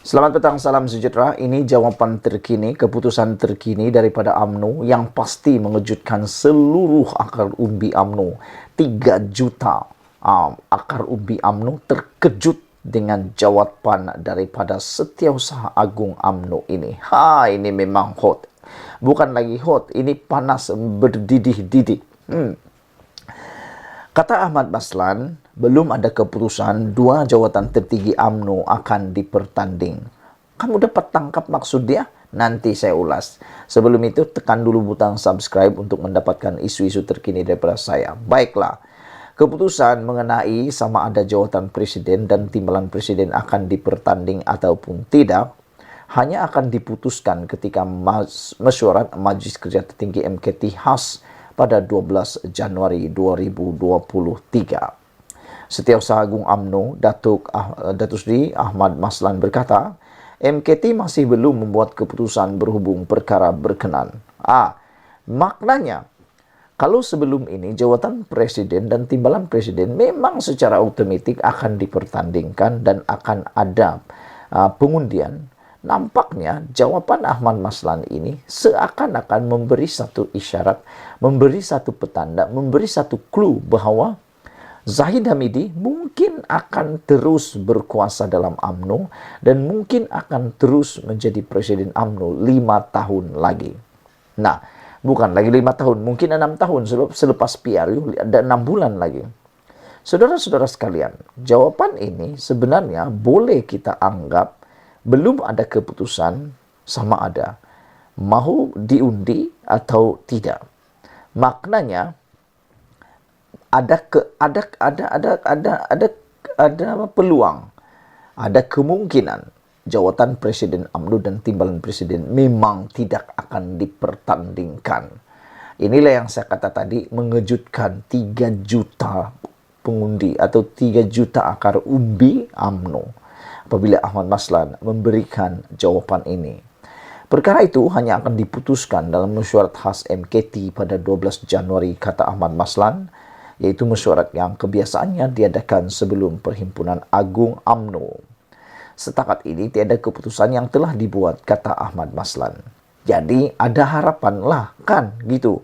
Selamat petang, salam sejahtera. Ini jawaban terkini, keputusan terkini daripada UMNO yang pasti mengejutkan seluruh akar umbi UMNO. 3 juta akar umbi UMNO terkejut dengan jawapan daripada Setiausaha Agung UMNO ini. Ini memang hot. Bukan lagi hot, ini panas berdidih-didih. Kata Ahmad Baslan, belum ada keputusan 2 jawatan tertinggi UMNO akan dipertanding. Kamu dapat tangkap maksud dia? Nanti saya ulas. Sebelum itu, tekan dulu butang subscribe untuk mendapatkan isu-isu terkini daripada saya. Baiklah, keputusan mengenai sama ada jawatan presiden dan timbalan presiden akan dipertanding ataupun tidak, hanya akan diputuskan ketika mesyuarat Majlis Kerja Tertinggi MKT khas pada 12 Januari 2023. Setiausaha Agung UMNO, Datuk Seri Ahmad Maslan berkata, MKT masih belum membuat keputusan berhubung perkara berkenan. Maknanya, kalau sebelum ini jawatan presiden dan timbalan presiden memang secara otomatik akan dipertandingkan dan akan ada pengundian, nampaknya jawapan Ahmad Maslan ini seakan-akan memberi satu isyarat, memberi satu petanda, memberi satu clue bahawa Zahid Hamidi mungkin akan terus berkuasa dalam UMNO dan mungkin akan terus menjadi presiden UMNO 5 tahun lagi. Nah, bukan lagi 5 tahun, mungkin 6 tahun sebab selepas PRU ada 6 bulan lagi. Saudara-saudara sekalian, jawapan ini sebenarnya boleh kita anggap belum ada keputusan sama ada mahu diundi atau tidak. Maknanya ada peluang, ada kemungkinan jawatan presiden UMNO dan timbalan presiden memang tidak akan dipertandingkan. Inilah yang saya kata tadi, mengejutkan 3 juta pengundi atau 3 juta akar umbi UMNO apabila Ahmad Maslan memberikan jawapan ini. Perkara itu hanya akan diputuskan dalam mesyuarat khas MKT pada 12 Januari, kata Ahmad Maslan, yaitu mesyuarat yang kebiasaannya diadakan sebelum Perhimpunan Agung UMNO. Setakat ini tiada keputusan yang telah dibuat, kata Ahmad Maslan. Jadi ada harapan lah, kan gitu.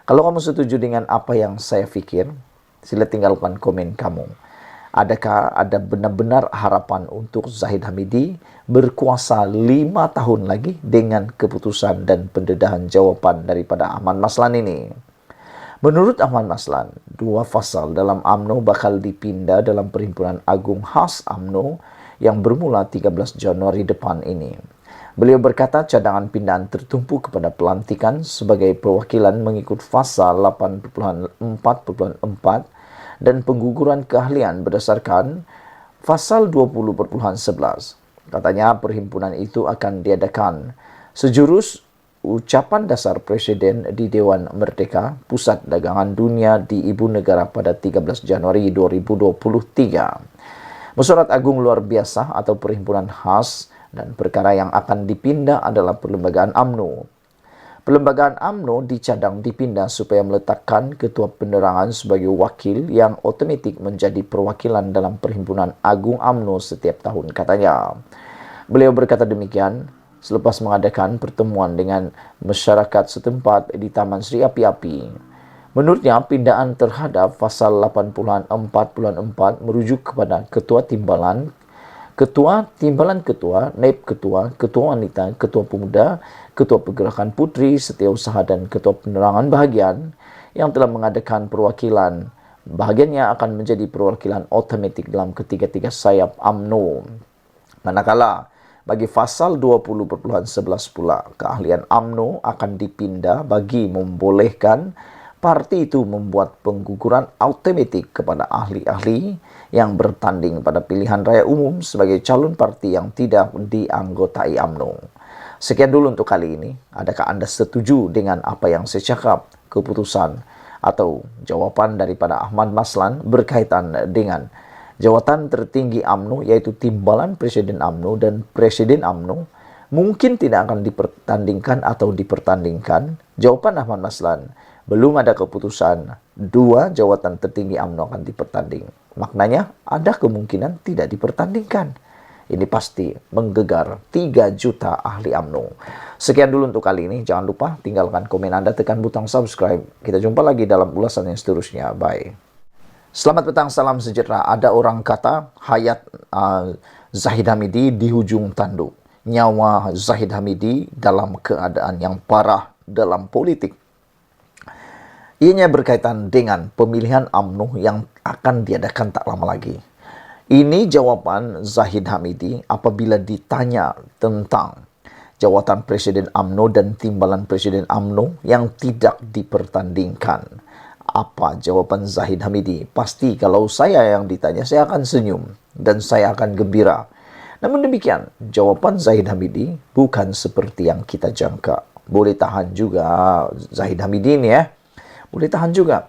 Kalau kamu setuju dengan apa yang saya fikir, sila tinggalkan komen kamu. Adakah ada benar-benar harapan untuk Zahid Hamidi berkuasa 5 tahun lagi dengan keputusan dan pendedahan jawapan daripada Ahmad Maslan ini? Menurut Ahmad Maslan, 2 fasal dalam UMNO bakal dipindah dalam Perhimpunan Agung khas UMNO yang bermula 13 Januari depan ini. Beliau berkata cadangan pindahan tertumpu kepada pelantikan sebagai perwakilan mengikut fasal 8.4.4 dan pengguguran keahlian berdasarkan fasal 20.11. Katanya perhimpunan itu akan diadakan sejurus ucapan dasar Presiden di Dewan Merdeka Pusat Dagangan Dunia di Ibu Negara pada 13 Januari 2023. Mesyuarat Agung Luar Biasa atau Perhimpunan Khas dan perkara yang akan dipindah adalah Perlembagaan UMNO. Perlembagaan UMNO dicadang dipindah supaya meletakkan Ketua Penerangan sebagai wakil yang otomatik menjadi perwakilan dalam Perhimpunan Agung UMNO setiap tahun, katanya. Beliau berkata demikian selepas mengadakan pertemuan dengan masyarakat setempat di Taman Sri Api-Api. Menurutnya, pindahan terhadap pasal 84.4 merujuk kepada Ketua Timbalan, Naib Ketua, Ketua Wanita, Ketua Pemuda, Ketua Pergerakan Puteri, Setiausaha dan Ketua Penerangan Bahagian yang telah mengadakan perwakilan. Bahagiannya akan menjadi perwakilan otomatik dalam ketiga-tiga sayap UMNO. Manakala bagi fasal 20.11 pula, keahlian UMNO akan dipindah bagi membolehkan parti itu membuat pengguguran otomatik kepada ahli-ahli yang bertanding pada pilihan raya umum sebagai calon parti yang tidak dianggotai UMNO. Sekian dulu untuk kali ini. Adakah Anda setuju dengan apa yang saya cakap, keputusan atau jawapan daripada Ahmad Maslan berkaitan dengan jawatan tertinggi UMNO, yaitu timbalan Presiden UMNO dan Presiden UMNO, mungkin tidak akan dipertandingkan atau dipertandingkan? Jawapan Ahmad Maslan, belum ada keputusan 2 jawatan tertinggi UMNO akan dipertanding. Maknanya ada kemungkinan tidak dipertandingkan. Ini pasti menggegar 3 juta ahli UMNO. Sekian dulu untuk kali ini. Jangan lupa tinggalkan komen Anda, tekan butang subscribe. Kita jumpa lagi dalam ulasan yang seterusnya. Bye. Selamat petang, salam sejahtera. Ada orang kata hayat Zahid Hamidi di hujung tanduk. Nyawa Zahid Hamidi dalam keadaan yang parah dalam politik. Ianya berkaitan dengan pemilihan UMNO yang akan diadakan tak lama lagi. Ini jawaban Zahid Hamidi apabila ditanya tentang jawatan Presiden UMNO dan timbalan Presiden UMNO yang tidak dipertandingkan. Apa jawaban Zahid Hamidi? Pasti kalau saya yang ditanya, saya akan senyum dan saya akan gembira. Namun demikian, jawaban Zahid Hamidi bukan seperti yang kita jangka. Boleh tahan juga Zahid Hamidi ini ya. Boleh tahan juga.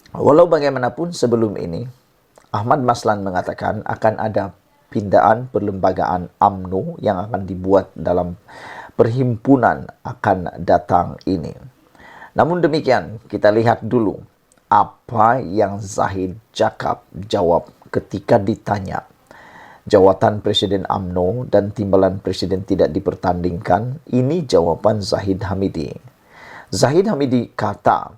Walau bagaimanapun sebelum ini, Ahmad Maslan mengatakan akan ada pindaan perlembagaan UMNO yang akan dibuat dalam perhimpunan akan datang ini. Namun demikian, kita lihat dulu apa yang Zahid jawab ketika ditanya. Jawatan Presiden UMNO dan timbalan Presiden tidak dipertandingkan. Ini jawaban Zahid Hamidi. Zahid Hamidi kata,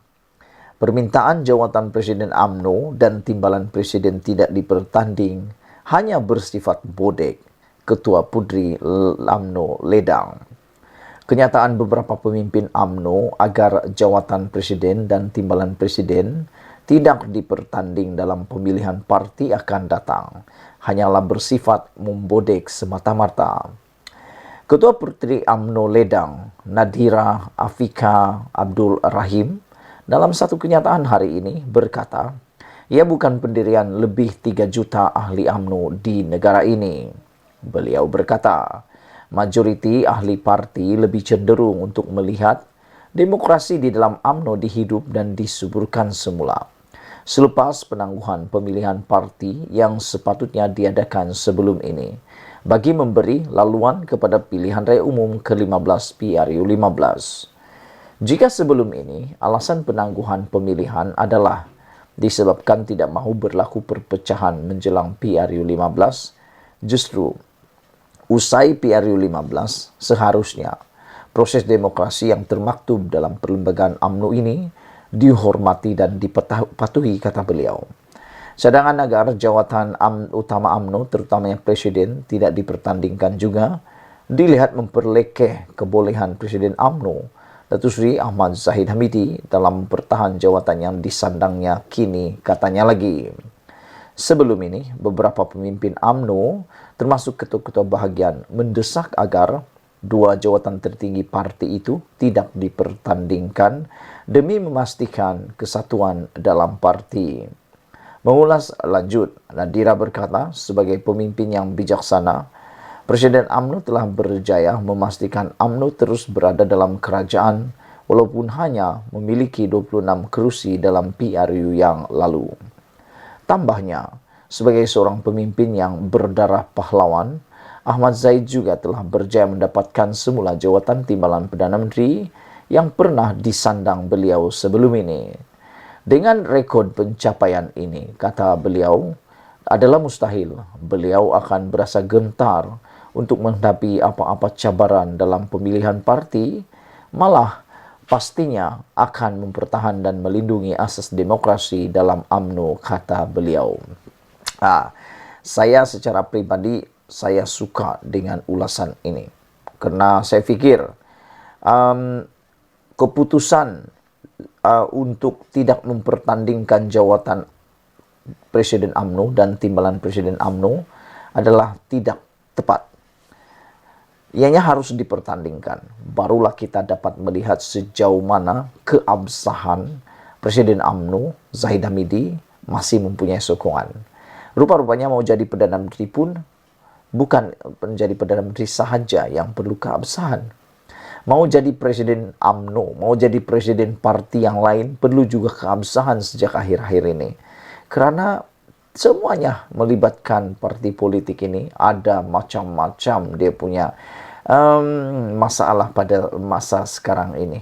permintaan jawatan Presiden UMNO dan timbalan Presiden tidak dipertanding hanya bersifat bodek. Ketua Pudri UMNO Ledang. Kenyataan beberapa pemimpin UMNO agar jawatan Presiden dan timbalan Presiden tidak dipertanding dalam pemilihan parti akan datang hanyalah bersifat membodek semata-mata. Ketua Putri UMNO Ledang, Nadira Afika Abdul Rahim, dalam satu kenyataan hari ini berkata, ia bukan pendirian lebih 3 juta ahli UMNO di negara ini. Beliau berkata, majoriti ahli parti lebih cenderung untuk melihat demokrasi di dalam UMNO dihidup dan disuburkan semula. Selepas penangguhan pemilihan parti yang sepatutnya diadakan sebelum ini, bagi memberi laluan kepada pilihan raya umum ke-15 PRU 15. Jika sebelum ini alasan penangguhan pemilihan adalah disebabkan tidak mahu berlaku perpecahan menjelang PRU 15, justru usai PRU 15 seharusnya proses demokrasi yang termaktub dalam perlembagaan UMNO ini dihormati dan dipatuhi, kata beliau. Sedangkan agar jawatan utama UMNO, terutamanya Presiden, tidak dipertandingkan juga, dilihat memperlekeh kebolehan Presiden UMNO, Datuk Seri Ahmad Zahid Hamidi, dalam mempertahan jawatan yang disandangnya kini, katanya lagi. Sebelum ini, beberapa pemimpin UMNO, termasuk ketua-ketua bahagian, mendesak agar 2 jawatan tertinggi parti itu tidak dipertandingkan demi memastikan kesatuan dalam parti. Mengulas lanjut, Nadira berkata, sebagai pemimpin yang bijaksana, Presiden UMNO telah berjaya memastikan UMNO terus berada dalam kerajaan walaupun hanya memiliki 26 kerusi dalam PRU yang lalu. Tambahnya, sebagai seorang pemimpin yang berdarah pahlawan, Ahmad Zahid juga telah berjaya mendapatkan semula jawatan timbalan Perdana Menteri yang pernah disandang beliau sebelum ini. Dengan rekod pencapaian ini, kata beliau, adalah mustahil beliau akan berasa gentar untuk menghadapi apa-apa cabaran dalam pemilihan parti, malah pastinya akan mempertahan dan melindungi asas demokrasi dalam UMNO, kata beliau. Saya secara pribadi, saya suka dengan ulasan ini. Karena saya pikir keputusan untuk tidak mempertandingkan jawatan Presiden UMNO dan timbalan Presiden UMNO adalah tidak tepat. Ianya harus dipertandingkan. Barulah kita dapat melihat sejauh mana keabsahan Presiden UMNO, Zahid Hamidi, masih mempunyai sokongan. Rupa-rupanya mau jadi Perdana Menteri pun bukan menjadi Perdana Menteri sahaja yang perlu keabsahan. Mau jadi Presiden UMNO, mau jadi Presiden parti yang lain, perlu juga keabsahan sejak akhir-akhir ini. Karena semuanya melibatkan parti politik ini, ada macam-macam dia punya masalah pada masa sekarang ini.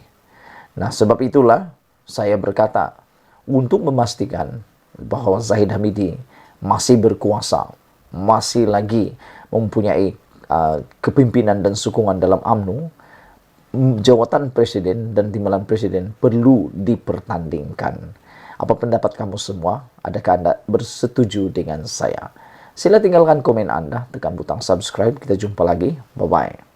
Nah, sebab itulah saya berkata, untuk memastikan bahwa Zahid Hamidi masih berkuasa, masih lagi mempunyai kepimpinan dan sokongan dalam UMNO, jawatan presiden dan timbalan presiden perlu dipertandingkan. Apa pendapat kamu semua? Adakah Anda bersetuju dengan saya? Sila tinggalkan komen Anda, tekan butang subscribe. Kita jumpa lagi. Bye-bye.